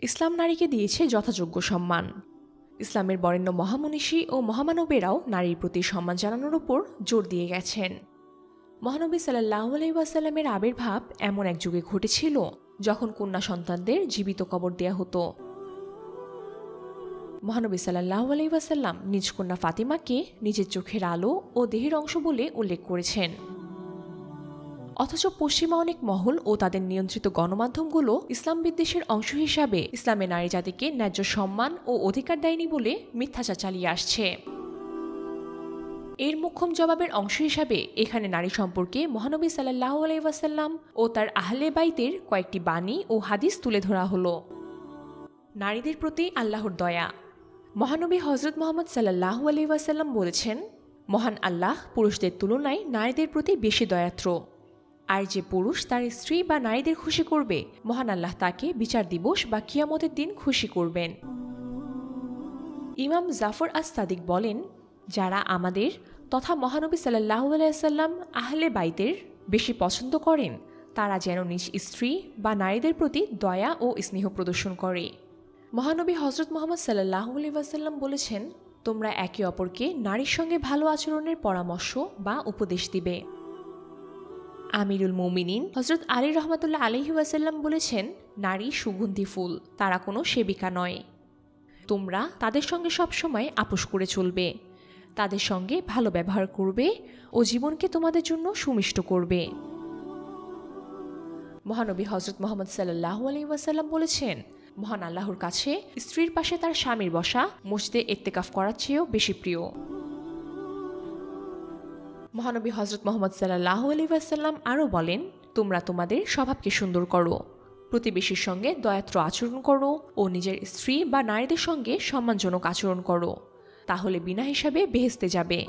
ইসলাম নারীকে দিয়েছে যথাযোগ্য সম্মান। ইসলামের বরেণ্য মহামনীষী ও মহামানবেরাও নারীর প্রতি সম্মান জানানোর উপর জোর দিয়ে গেছেন। মহানবী সাল্লাল্লাহু আলাইহি ওয়াসাল্লামের আবির্ভাব এমন এক যুগে ঘটেছিল যখন কন্যা সন্তানদের জীবিত কবর দেয়া হতো। মহানবী সাল্লাল্লাহু আলাইহি ওয়াসাল্লাম নিজ কন্যা ফাতিমাকে নিজের চোখের আলো ও দেহের অংশ বলে উল্লেখ করেছেন। অথচ পশ্চিমা অনেক মহল ও তাদের নিয়ন্ত্রিত গণমাধ্যমগুলো ইসলাম বিদ্বেষের অংশ হিসাবে ইসলামে নারী জাতিকে ন্যায্য সম্মান ও অধিকার দেয়নি বলে মিথ্যাচার চালিয়ে আসছে। এর মোক্ষম জবাবের অংশ হিসাবে এখানে নারী সম্পর্কে মহানবী সাল্লাল্লাহু আলাইহি ওয়াসাল্লাম ও তার আহলে বাইতের কয়েকটি বাণী ও হাদিস তুলে ধরা হলো। নারীদের প্রতি আল্লাহর দয়া। মহানবী হযরত মুহাম্মদ সাল্লাল্লাহু আলাইহি ওয়াসাল্লাম বলেছেন, মহান আল্লাহ পুরুষদের তুলনায় নারীদের প্রতি বেশি দয়ার্দ্র। আর যে পুরুষ তার স্ত্রী বা নারীদের খুশি করবে, মহান আল্লাহ তাকে বিচার দিবস বা কিয়ামতের দিন খুশি করবেন। ইমাম জাফর আস-সাদিক বলেন, যারা আমাদের তথা মহানবী সাল্লাল্লাহু আলাইহি ওয়াসাল্লাম আহলে বাইতের বেশি পছন্দ করেন, তারা যেন নিজ স্ত্রী বা নারীদের প্রতি দয়া ও স্নেহ প্রদর্শন করে। মহানবী হযরত মুহাম্মদ সাল্লাল্লাহু আলাইহি ওয়াসাল্লাম বলেছেন, তোমরা একে অপরকে নারীর সঙ্গে ভালো আচরণের পরামর্শ বা উপদেশ দিবে। আমিরুল মুমিনিন হযরত আলী রাহমাতুল্লাহ আলাইহি ওয়াসাল্লাম বলেছেন, নারী সুগন্ধি ফুল, তারা কোনো সেবিকা নয়। তোমরা তাদের সঙ্গে সবসময় আপোষ করে চলবে, তাদের সঙ্গে ভালো ব্যবহার করবে ও জীবনকে তোমাদের জন্য সুমিষ্ট করবে। মহানবী হযরত মুহাম্মদ সাল্লাল্লাহু আলাইহি ওয়াসাল্লাম বলেছেন, মহান আল্লাহর কাছে স্ত্রীর পাশে তার স্বামীর বসা মসজিদে ইত্তেকাফ করার চেয়েও বেশি প্রিয়। মহানবী হযরত মুহাম্মদ সাল্লাল্লাহু আলাইহি ওয়াসাল্লাম আরও বলেন, তোমরা তোমাদের স্বভাবকে সুন্দর করো, প্রতিবেশীর সঙ্গে দয়াত্র আচরণ করো ও নিজের স্ত্রী বা নারীদের সঙ্গে সম্মানজনক আচরণ করো, তাহলে বিনা হিসাবে বেহেশতে যাবে।